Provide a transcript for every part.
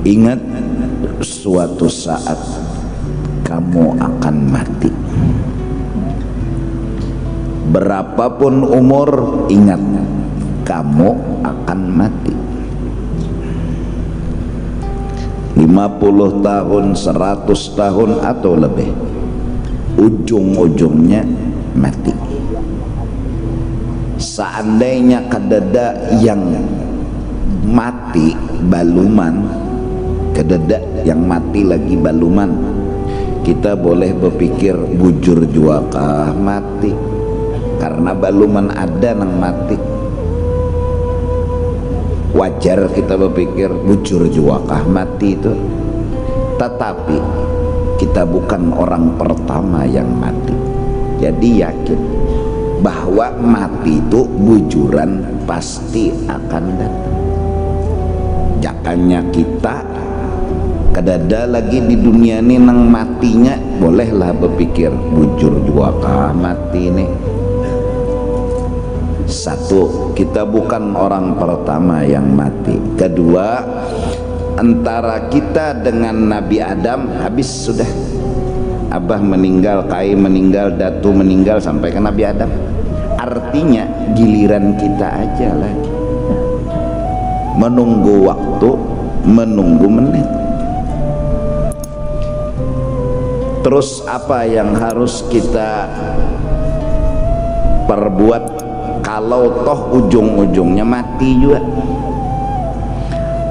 Ingat, suatu saat kamu akan mati. Berapapun umur, ingat, kamu akan mati. 50 tahun, 100 tahun atau lebih, ujung-ujungnya mati. Seandainya kadada yang mati baluman, kadada yang mati lagi baluman, kita boleh berpikir bujur jua kah mati, karena baluman ada nang mati. Wajar kita berpikir bujur jua kah mati itu. Tetapi kita bukan orang pertama yang mati. Jadi yakin bahwa mati itu bujuran pasti akan datang. Jakanya kita kadada lagi di dunia ini nang matinya, bolehlah berpikir bujur jua kah mati ini. Satu, kita bukan orang pertama yang mati. Kedua, antara kita dengan Nabi Adam habis sudah. Abah meninggal, Kai meninggal, Datu meninggal, sampai ke Nabi Adam. Artinya giliran kita aja lagi, menunggu waktu, menunggu menit. Terus apa yang harus kita perbuat kalau toh ujung-ujungnya mati juga?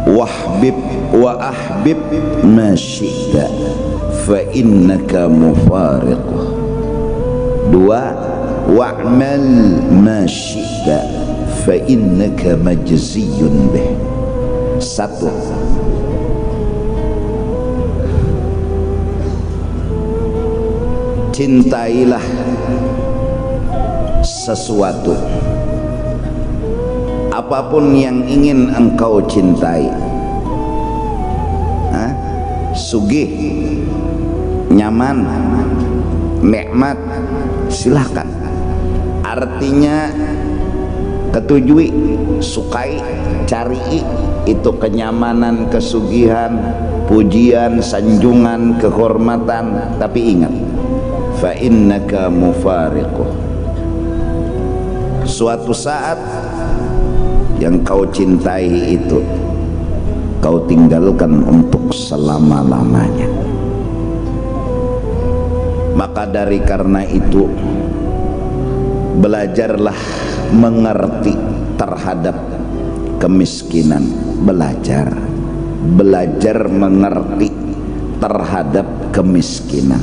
Wahbib wa ahbib ma syi'ta fa innaka mufariquh. Dua, wa'mal ma syi'ta fa innaka majziyun bih. Satu, cintailah sesuatu, apapun yang ingin engkau cintai. Sugih, nyaman, nikmat, silahkan. Artinya ketujui, sukai, cari itu kenyamanan, kesugihan, pujian, sanjungan, kehormatan. Tapi ingat, fa innaka mufariquh. Suatu saat yang kau cintai itu kau tinggalkan untuk selama-lamanya. Maka dari karena itu, belajarlah mengerti terhadap kemiskinan. Belajar mengerti terhadap kemiskinan.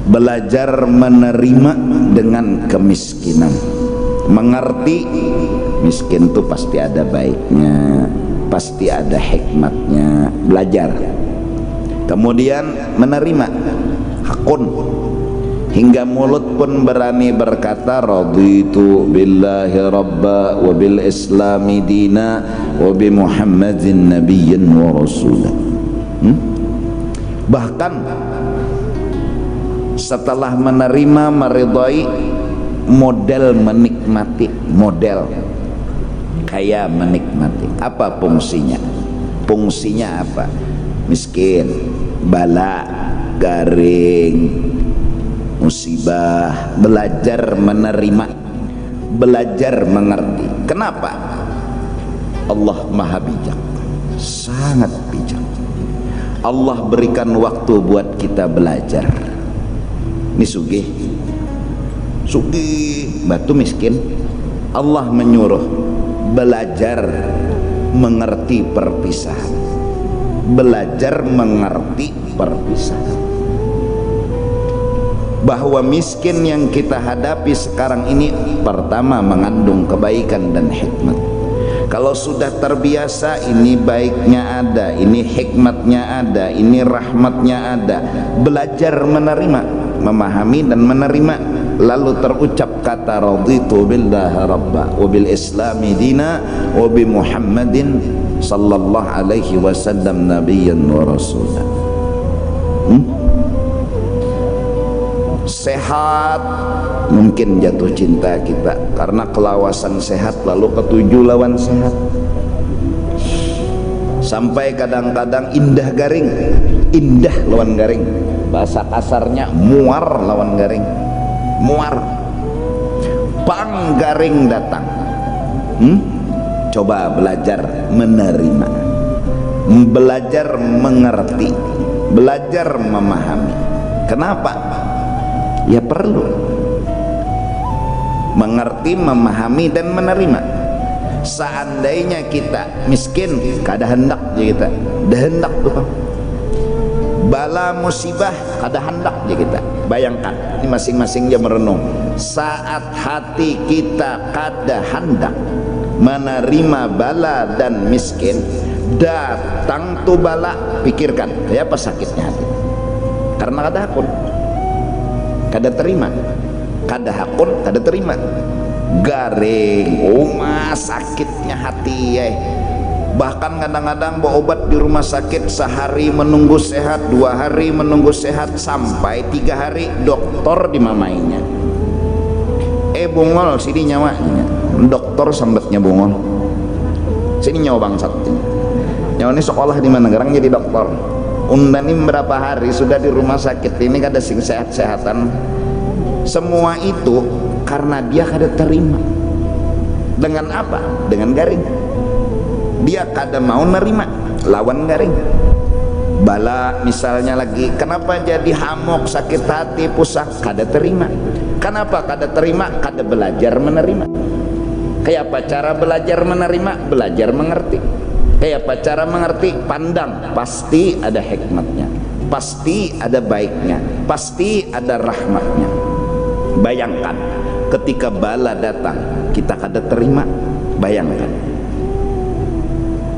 Belajar menerima dengan kemiskinan. Mengerti miskin itu pasti ada baiknya, pasti ada hikmatnya. Belajar, kemudian menerima hakun, hingga mulut pun berani berkata raditu billahi rabba wa bil islami dina wa bi muhammadin nabiyyan wa rasulah. Bahkan setelah menerima, meridai, model menikmati, model kayak menikmati. Apa fungsinya? Fungsinya apa? Miskin, bala, garing, musibah. Belajar menerima, belajar mengerti. Kenapa? Allah maha bijak, sangat bijak. Allah berikan waktu buat kita belajar. Ini sugih, batu miskin. Allah menyuruh belajar mengerti perpisahan. Belajar mengerti perpisahan. Bahwa miskin yang kita hadapi sekarang ini, pertama mengandung kebaikan dan hikmat. Kalau sudah terbiasa, ini baiknya ada, ini hikmatnya ada, ini rahmatnya ada. Belajar menerima, memahami dan menerima, lalu terucap kata raditu billahi rabba wa bil islami dina wa bi muhammadin sallallahu alaihi wasallam nabiyyan wa rasulah. Sehat, mungkin jatuh cinta kita karena kelawasan sehat, lalu ketujuh lawan sehat. sampai kadang-kadang indah garing, indah lawan garing, bahasa kasarnya muar lawan garing, muar. Pang garing datang, coba belajar menerima, belajar mengerti, belajar memahami. Kenapa? Ya perlu mengerti, memahami dan menerima. Seandainya kita miskin, kada hendak je kita, dah hendak tuh Bang. Bala musibah kada hendak je kita. Bayangkan, ini masing-masing dia merenung. Saat hati kita kada hendak menerima bala dan miskin, datang tuh bala, pikirkan kayak apa sakitnya hati. Karena kada hakun, kada terima, kada hakun, kada terima, garing, sakitnya hati ya. Bahkan kadang-kadang berobat di rumah sakit, sehari menunggu sehat, 2 hari menunggu sehat, sampai 3 hari dokter dimamainya. Bungol sini nyawanya, dokter sambatnya bungol, sini nyawa bangsat. Nyawa ini sekolah di mana garang jadi dokter. Undani berapa hari sudah di rumah sakit ini kada sing sehat-sehatan. Semua itu karena dia kada terima. Dengan apa? Dengan garing. Dia kada mau nerima, lawan garing. Bala misalnya lagi, kenapa jadi hamok, sakit hati, pusat, kada terima. Kenapa kada terima? Kada belajar menerima. Kayak apa cara belajar menerima? Belajar mengerti. Kayak apa cara mengerti? Pandang, pasti ada hikmatnya, pasti ada baiknya, pasti ada rahmatnya. Bayangkan ketika bala datang kita kada terima. Bayangkan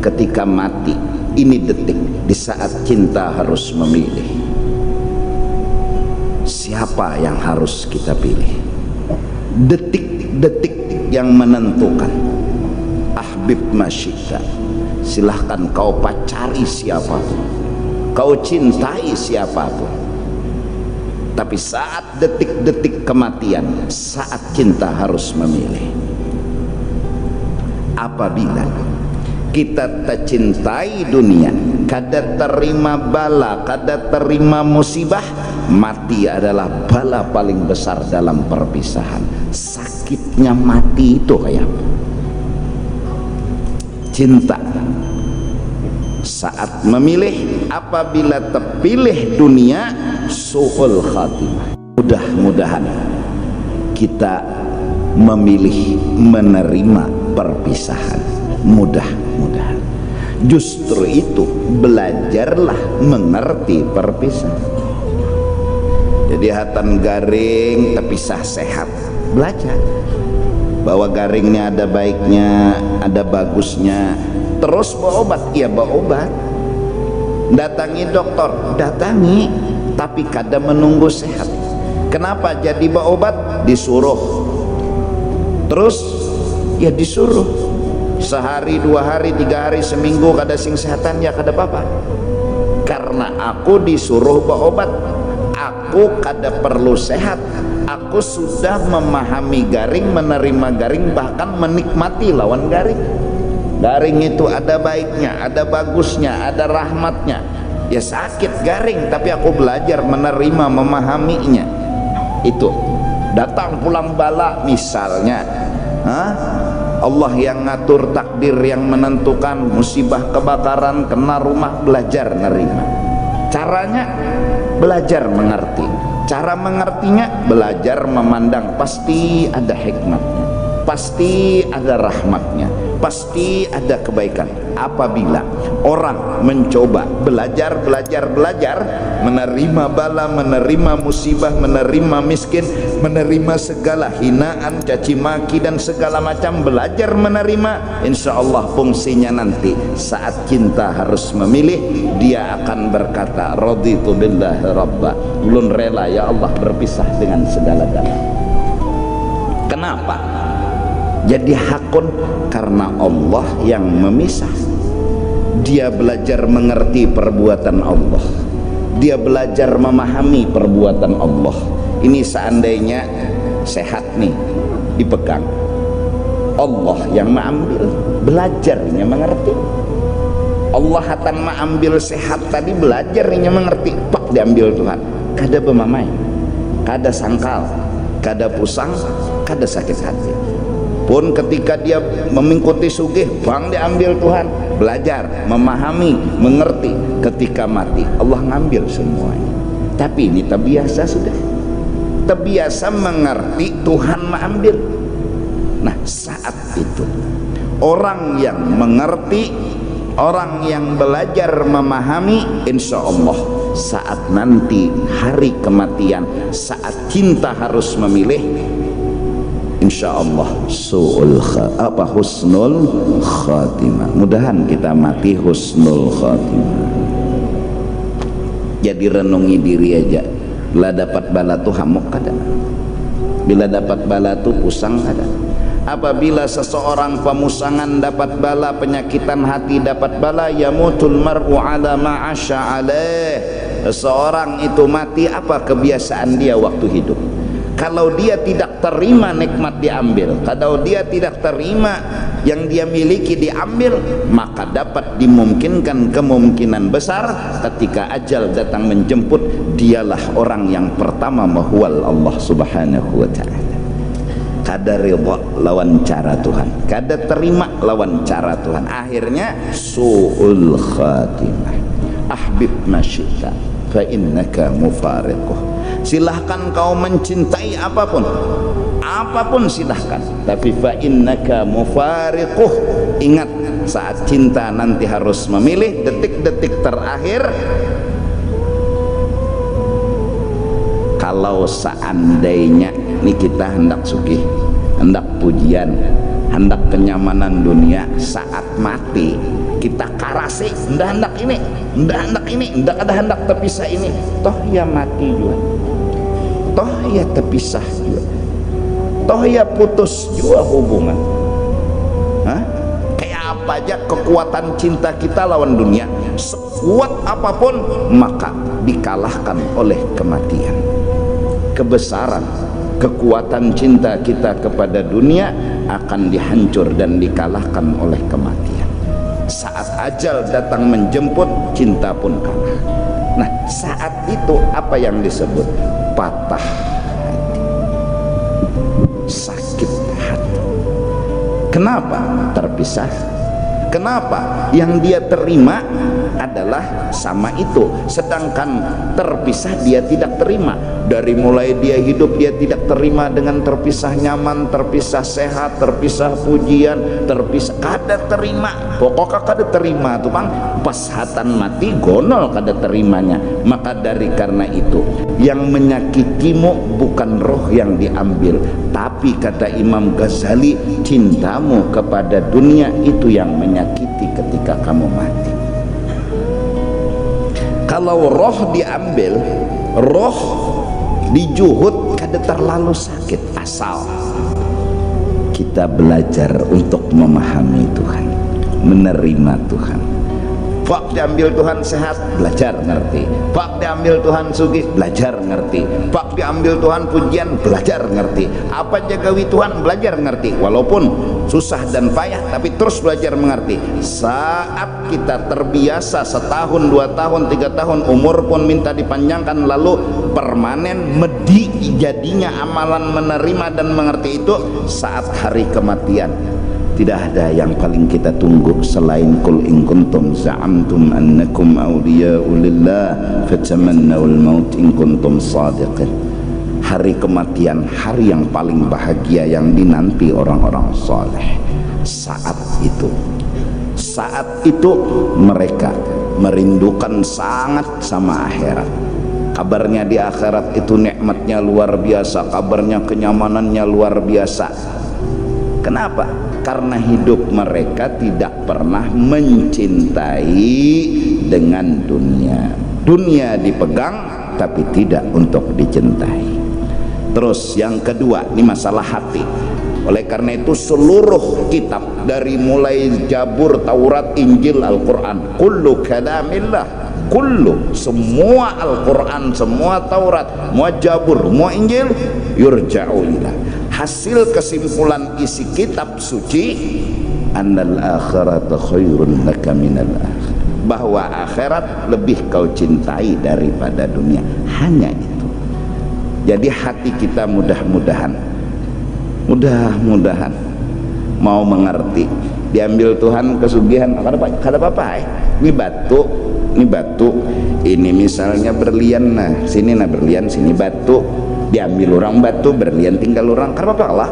ketika mati, ini detik di saat cinta harus memilih siapa yang harus kita pilih. Detik-detik yang menentukan. Ahbib masyita, silahkan kau pacari siapapun, kau cintai siapapun, tapi saat detik-detik kematian, saat cinta harus memilih. Apabila kita tak cintai dunia, kada terima bala, kada terima musibah, mati adalah bala paling besar dalam perpisahan. Sakitnya mati itu kayak apa? Cinta saat memilih, apabila terpilih dunia, su'ul khatimah. Mudah-mudahan kita memilih menerima perpisahan. Mudah-mudahan. Justru itu belajarlah mengerti perpisahan. Jadi hatan garing terpisah sehat, belajar bahwa garingnya ada baiknya, ada bagusnya. Terus berobat, ya berobat. Datangi dokter, datangi, tapi kadang menunggu sehat. Kenapa jadi berobat? Disuruh. Terus ya disuruh. Sehari, 2 hari, 3 hari, seminggu kada sing sehatan, ya kada apa-apa. Karena aku disuruh berobat, aku kada perlu sehat. Aku sudah memahami garing, menerima garing, bahkan menikmati lawan garing. Garing itu ada baiknya, ada bagusnya, ada rahmatnya. Ya sakit garing, tapi aku belajar menerima, memahaminya. Itu datang pulang bala misalnya, Allah yang ngatur, takdir yang menentukan, musibah kebakaran, kena rumah, belajar nerima. Caranya belajar mengerti. Cara mengertinya belajar memandang, pasti ada hikmatnya, pasti ada rahmatnya, pasti ada kebaikan. Apabila orang mencoba belajar menerima bala, menerima musibah, menerima miskin, menerima segala hinaan, caci maki dan segala macam, belajar menerima, insya Allah fungsinya nanti saat cinta harus memilih, dia akan berkata raditu billahi rabba, ulun rela ya Allah berpisah dengan segala-galanya. Kenapa jadi hakun? Karena Allah yang memisah. Dia belajar mengerti perbuatan Allah, dia belajar memahami perbuatan Allah. Ini seandainya sehat nih dipegang, Allah yang mengambil, belajarnya mengerti. Allah hatan ma ambil sehat tadi belajar nya mengerti pak diambil Tuhan kada bemamai, kada sangkal, kada pusang, kada sakit hati. Pun ketika dia mengikuti sugih bang diambil Tuhan, belajar, memahami, mengerti. Ketika mati Allah ngambil semuanya. Tapi ini terbiasa sudah, terbiasa mengerti Tuhan mengambil. Nah saat itu orang yang mengerti, orang yang belajar memahami, insya Allah saat nanti hari kematian, saat cinta harus memilih, insya Allah husnul khatimah. Mudahan kita mati husnul khatimah. Jadi renungi diri aja. Bila dapat bala tuh hamuk kada, bila dapat bala tuh pusang kada. Apabila seseorang pemusangan dapat bala, penyakitan hati dapat bala, yamutul mar'u ala ma'asya alaih. Seseorang itu mati apa kebiasaan dia waktu hidup. Kalau dia tidak terima nikmat diambil, kalau dia tidak terima yang dia miliki diambil, maka dapat dimungkinkan kemungkinan besar ketika ajal datang menjemput, dialah orang yang pertama mahwal Allah subhanahu wa ta'ala. Kada ridha lawan cara Tuhan, kada terima lawan cara Tuhan, akhirnya su'ul khatimah. Ahbib masyita fa innaka mufariquh. Silahkan kau mencintai apapun, apapun silahkan, tapi fa innaka mufariquh. Ingat saat cinta nanti harus memilih detik-detik terakhir. Kalau seandainya ini kita hendak sugih, hendak pujian, hendak kenyamanan dunia, saat mati kita karasi, hendak ini, hendak ada hendak terpisah ini, toh ya mati juga, toh ya terpisah juga, toh ya putus juga hubungan. Hah? Kayak apa aja kekuatan cinta kita lawan dunia, sekuat apapun maka dikalahkan oleh kematian. Kebesaran kekuatan cinta kita kepada dunia akan dihancur dan dikalahkan oleh kematian. Saat ajal datang menjemput, cinta pun kalah. Nah saat itu apa yang disebut patah hati, sakit hati. Kenapa terpisah? Kenapa? Yang dia terima adalah sama itu, sedangkan terpisah dia tidak terima. Dari mulai dia hidup dia tidak terima dengan terpisah nyaman, terpisah sehat, terpisah pujian, terpisah kada terima. Pokoknya kada terima tuh bang, pas hatan mati gonol kada terimanya. Maka dari karena itu yang menyakitimu bukan roh yang diambil, tapi kata Imam Ghazali, cintamu kepada dunia itu yang menyakiti ketika kamu mati. Kalau roh diambil, roh dijuhud kada terlalu sakit, asal kita belajar untuk memahami Tuhan, menerima Tuhan. Pak diambil Tuhan sehat, belajar ngerti. Pak diambil Tuhan sugih, belajar ngerti. Pak diambil Tuhan pujian, belajar ngerti. Apa jagawi Tuhan, belajar ngerti. Walaupun susah dan payah, tapi terus belajar mengerti. Saat kita terbiasa setahun, 2 tahun, 3 tahun, umur pun minta dipanjangkan, lalu permanen medi jadinya amalan menerima dan mengerti itu saat hari kematian. Tidak ada yang paling kita tunggu selain qul in kuntum za'amtum annakum awliya'u lillah fatamannawul maut in kuntum shadiqin. Hari kematian, hari yang paling bahagia yang dinanti orang-orang soleh. Saat itu mereka merindukan sangat sama akhirat. Kabarnya di akhirat itu nikmatnya luar biasa, kabarnya kenyamanannya luar biasa. Kenapa? Karena hidup mereka tidak pernah mencintai dengan dunia. Dunia dipegang tapi tidak untuk dicintai. Terus yang kedua, ini masalah hati. Oleh karena itu seluruh kitab dari mulai Jabur, Taurat, Injil, Al-Quran, kullu kalamillah, kullu, semua Al-Quran, semua Taurat, semua Jabur, semua Injil, yurja'u ilah. Hasil kesimpulan isi kitab suci, annal akhirata khairun laka minal akhir. bahwa akhirat lebih kau cintai daripada dunia. Hanya itu. Jadi hati kita mudah-mudahan mau mengerti. Diambil Tuhan kesugihan, kada apa-apa ini batu, ini misalnya berlian, nah sini nah berlian, sini batu, diambil orang batu, berlian tinggal orang, kada apa-apa lah.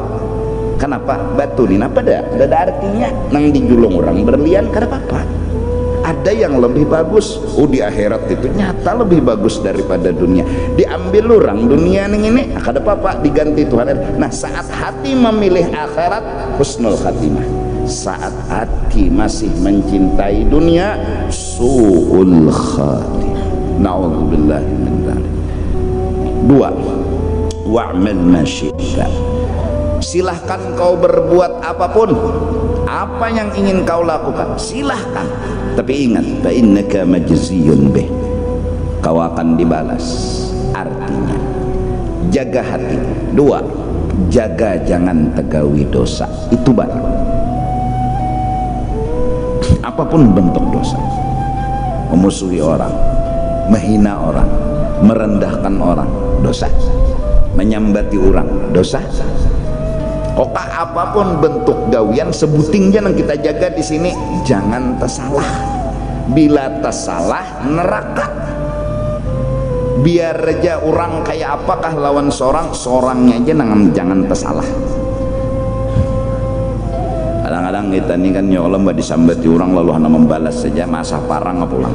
Kenapa? Batu ini apa ada artinya, nang dijulung orang berlian kada apa-apa. Ada yang lebih bagus, di akhirat itu nyata lebih bagus daripada dunia. Diambil orang dunia ini kada apa-apa, diganti Tuhan. Nah saat hati memilih akhirat, husnul khatimah. Saat hati masih mencintai dunia, su'ul khatimah. Na'udzubillahi min dzalik. 2. Wa'mal ma syi'ta. Silahkan kau berbuat apapun, apa yang ingin kau lakukan, silahkan. Tapi ingat, fa innaka majziyun bih. Kau akan dibalas. Artinya jaga hati. 2. Jaga jangan tegawi dosa. Itu baru. Apapun bentuk dosa, memusuhi orang, menghina orang, merendahkan orang, dosa. Menyambati orang, dosa. Oka apapun bentuk gawian, sebutingnya yang kita jaga di sini, jangan tersalah. Bila tersalah, neraka. Biar aja orang kayak apakah lawan sorangnya aja jangan tersalah. Kadang-kadang kita ini kan ya Allah mbak disambati orang lalu hanya membalas saja, masa parang pulang.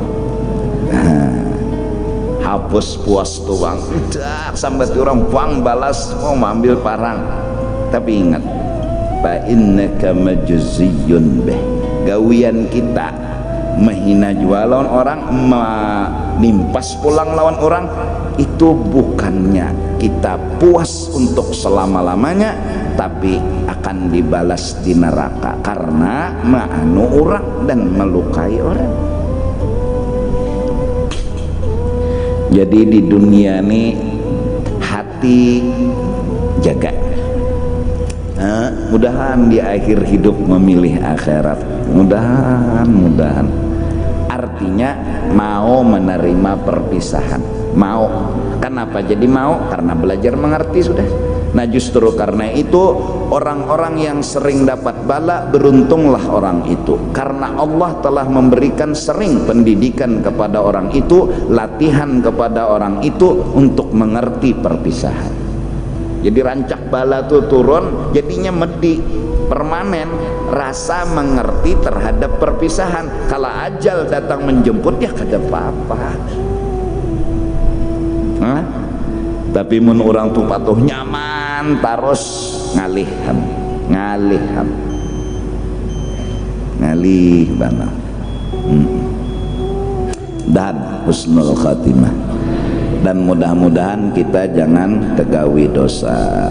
Hapus puas tuh bang, udah sambati orang bang balas mau ambil parang. Tapi ingat, fa innaka majziyun bih. Gawian kita menghina jual lawan orang, menimpas pulang lawan orang, itu bukannya kita puas untuk selama-lamanya, tapi akan dibalas di neraka karena ma'anu orang dan melukai orang. Jadi di dunia ini hati jaga. Mudahan di akhir hidup memilih akhirat. Mudahan. Artinya mau menerima perpisahan. Mau. Kenapa jadi mau? Karena belajar mengerti sudah. Nah justru karena itu orang-orang yang sering dapat bala, beruntunglah orang itu, karena Allah telah memberikan sering pendidikan kepada orang itu, latihan kepada orang itu untuk mengerti perpisahan. Jadi rancak bala tuh turun, jadinya medi permanen rasa mengerti terhadap perpisahan. Kalau ajal datang menjemput ya kada apa-apa. Tapi mun orang tuh patuh nyaman terus ngalih bana. Dan husnul khatimah. Dan mudah-mudahan kita jangan tegawi dosa.